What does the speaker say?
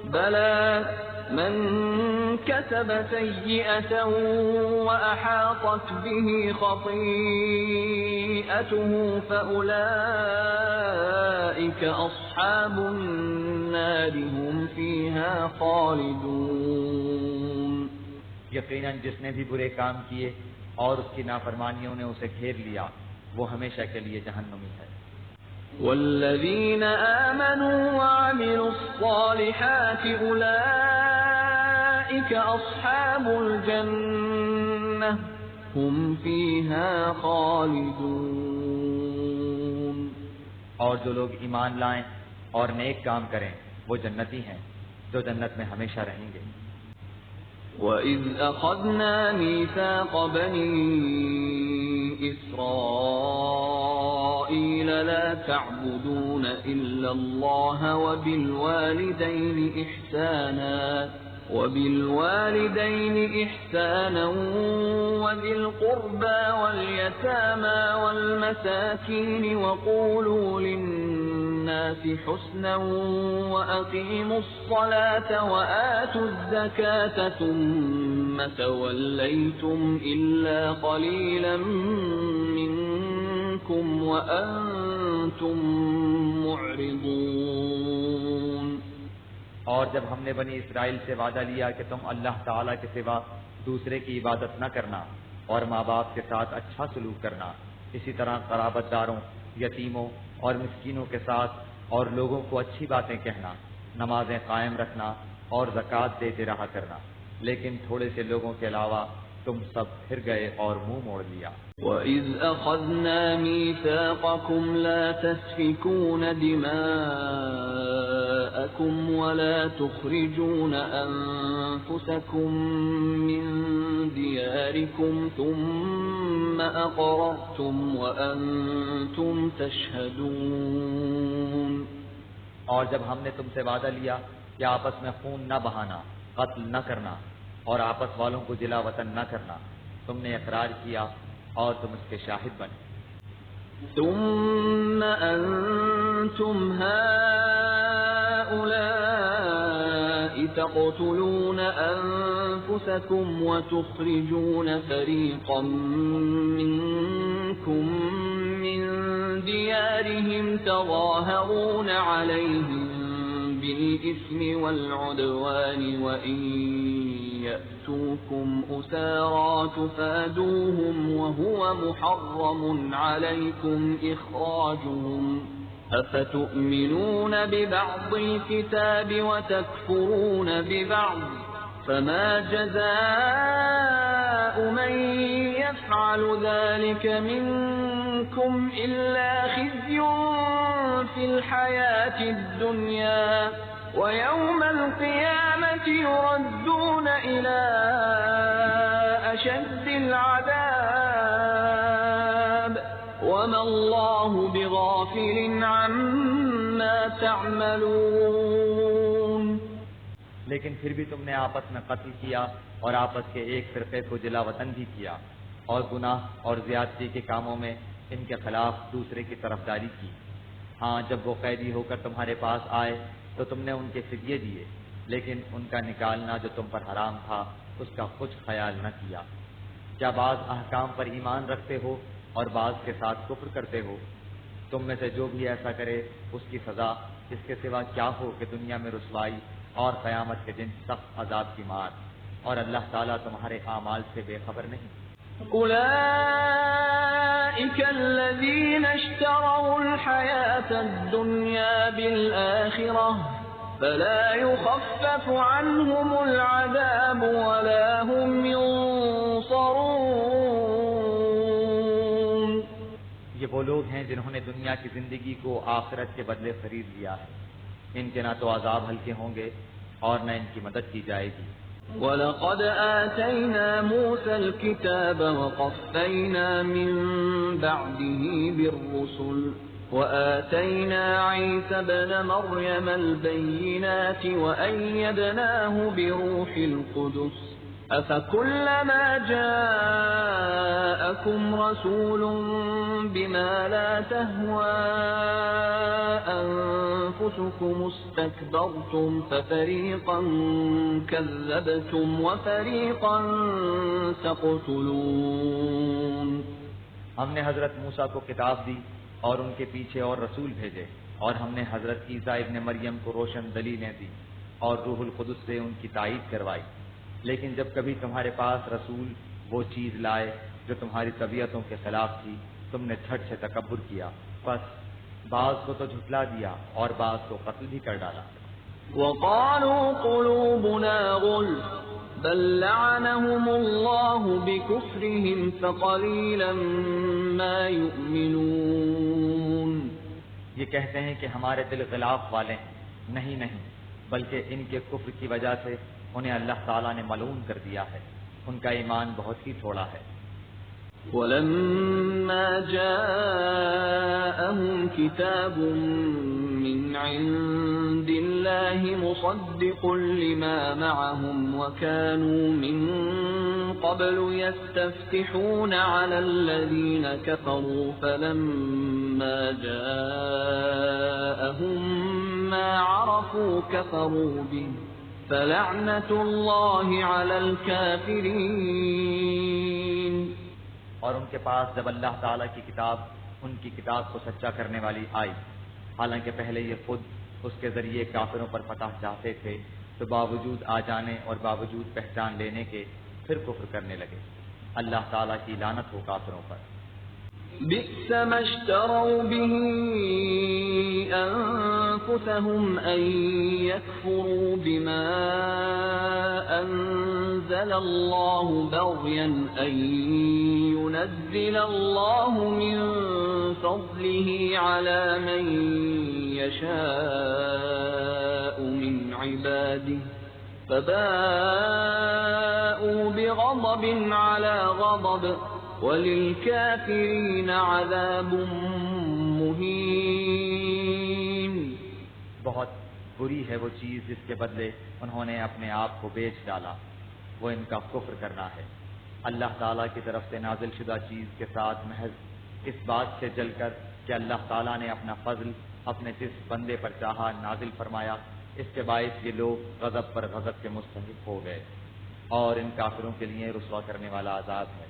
بلى من كسب سيئة وأحاطت به خطيئته فأولئك أصحاب النار هم فيها خالدون. یقیناً جس نے بھی برے کام کیے اور اس کی نافرمانیوں نے اسے گھیر لیا وہ ہمیشہ کے لیے جہنمی ہے. والذین آمنوا وعملوا الصالحات أولئك أصحاب الجنة هم فيها خالدون. اور جو لوگ ایمان لائیں اور نیک کام کریں وہ جنتی ہیں جو جنت میں ہمیشہ رہیں گے. وَإِذْ أَخَذْنَا مِيثَاقَ بَنِي إِسْرَائِيلَ لَا تَعْبُدُونَ إِلَّا اللَّهَ وَبِالْوَالِدَيْنِ إِحْسَانًا وَذِي الْقُرْبَى وَالْيَتَامَى وَالْمَسَاكِينِ وَقُولُوا لِلنَّاسِ حُسْنًا وَأَقِيمُوا الصَّلَاةَ وَآتُوا الزَّكَاةَ ثُمَّ تَوَلَّيْتُمْ إِلَّا قَلِيلًا مِّنكُمْ وَأَنتُمْ مُعْرِضُونَ. اور جب ہم نے بنی اسرائیل سے وعدہ لیا کہ تم اللہ تعالیٰ کے سوا دوسرے کی عبادت نہ کرنا اور ماں باپ کے ساتھ اچھا سلوک کرنا، اسی طرح قرابت داروں، یتیموں اور مسکینوں کے ساتھ اور لوگوں کو اچھی باتیں کہنا، نمازیں قائم رکھنا اور زکوٰۃ دیتے رہا کرنا، لیکن تھوڑے سے لوگوں کے علاوہ تم سب پھر گئے اور منہ موڑ لیا. وَإِذْ أَخَذْنَا مِيثَاقَكُمْ لَا تَسْفِكُونَ دِمَاءَكُمْ وَلَا تُخْرِجُونَ أَنفُسَكُمْ مِنْ دِيَارِكُمْ ثُمَّ أَقْرَرْتُمْ وَأَنْتُمْ تَشْهَدُونَ. اور جب ہم نے تم سے وعدہ لیا کہ آپس میں خون نہ بہانا، قتل نہ کرنا اور آپس والوں کو جلا وطن نہ کرنا، تم نے اقرار کیا اور تم اس کے شاہد بنے. ثم أنتم هؤلاء تقتلون أنفسكم وتخرجون فريقا منكم من ديارهم تظاهرون عليهم بالإثم والعدوان وإن يأتوكم أسارى تفادوهم وهو محرم عليكم إخراجهم أفتؤمنون ببعض الكتاب وتكفرون ببعض فما جزاء من يفعل ذلك منكم إلا خزي في الحياة الدنيا ويوم القيامة يردون إلى أشد العذاب وما الله بغافل عما تعملون. لیکن پھر بھی تم نے آپس میں قتل کیا اور آپس کے ایک فرقے کو جلا وطن بھی کیا اور گناہ اور زیادتی کے کاموں میں ان کے خلاف دوسرے کی طرفداری کی. ہاں جب وہ قیدی ہو کر تمہارے پاس آئے تو تم نے ان کے فدیے دیے، لیکن ان کا نکالنا جو تم پر حرام تھا اس کا کچھ خیال نہ کیا. کیا بعض احکام پر ایمان رکھتے ہو اور بعض کے ساتھ کفر کرتے ہو؟ تم میں سے جو بھی ایسا کرے اس کی سزا اس کے سوا کیا ہو کہ دنیا میں رسوائی اور قیامت کے دن سخت عذاب کی مار، اور اللہ تعالیٰ تمہارے اعمال سے بے خبر نہیں. أولئك الذين اشتروا الحياة الدنيا بالآخرة فلا يخفف عنهم العذاب ولا هم ينصرون. یہ وہ لوگ ہیں جنہوں نے دنیا کی زندگی کو آخرت کے بدلے خرید لیا ہے، ان کے نہ تو عذاب ہلکے ہوں گے اور نہ ان کی مدد کی جائے گی. وَلَقَدْ آتَيْنَا مُوسَى الْكِتَابَ وَقَفَّيْنَا مِن بَعْدِهِ بِالرُّسُلِ وَآتَيْنَا عِيسَى ابْنَ مَرْيَمَ الْبَيِّنَاتِ وَأَيَّدْنَاهُ بِرُوحِ الْقُدُسِ أفكلما جاءكم رسول بما لا تهوى أنفسكم استكبرتم ففريقا كذبتم وفريقا تقتلون. ہم نے حضرت موسیٰ کو کتاب دی اور ان کے پیچھے اور رسول بھیجے، اور ہم نے حضرت عیسیٰ ابن مریم کو روشن دلیلیں دی اور روح القدس سے ان کی تائید کروائی، لیکن جب کبھی تمہارے پاس رسول وہ چیز لائے جو تمہاری طبیعتوں کے خلاف تھی، تم نے جھٹ سے تکبر کیا، بس بعض کو تو جھٹلا دیا اور بعض کو قتل بھی کر ڈالا. وقالوا قلوبنا غلف بل لعنهم الله بكفرهم فقليلا ما يؤمنون. یہ کہتے ہیں کہ ہمارے دل غلاف والے ہیں، نہیں بلکہ ان کے کفر کی وجہ سے انہیں اللہ تعالیٰ نے ملعون کر دیا ہے، ان کا ایمان بہت ہی تھوڑا ہے. ولما جاءهم كتاب من عند الله مصدق لما معهم وكانوا من قبل يستفتحون على الذين كفروا فلما جاءهم ما عرفوا كفروا به فلعنة الله على الكافرين. اور ان کے پاس جب اللہ تعالیٰ کی کتاب ان کی کتاب کو سچا کرنے والی آئی، حالانکہ پہلے یہ خود اس کے ذریعے کافروں پر فتح چاہتے تھے، تو باوجود آ جانے اور باوجود پہچان لینے کے پھر کفر کرنے لگے. اللہ تعالیٰ کی لعنت ہو کافروں پر. بئس ما اشتروا به أنفسهم أن يكفروا بما أنزل الله بغيا أن ينزل الله من فضله على من يشاء من عباده فباءوا بغضب على غضب وَلِلْكَافِرِينَ عَذَابٌ مُّهِينٌ. بہت بری ہے وہ چیز جس کے بدلے انہوں نے اپنے آپ کو بیچ ڈالا، وہ ان کا کفر کرنا ہے. اللہ تعالیٰ کی طرف سے نازل شدہ چیز کے ساتھ محض اس بات سے جل کر کہ اللہ تعالیٰ نے اپنا فضل اپنے جس بندے پر چاہا نازل فرمایا، اس کے باعث یہ لوگ غضب پر غضب کے مستحق ہو گئے، اور ان کافروں کے لیے رسوا کرنے والا عذاب ہے.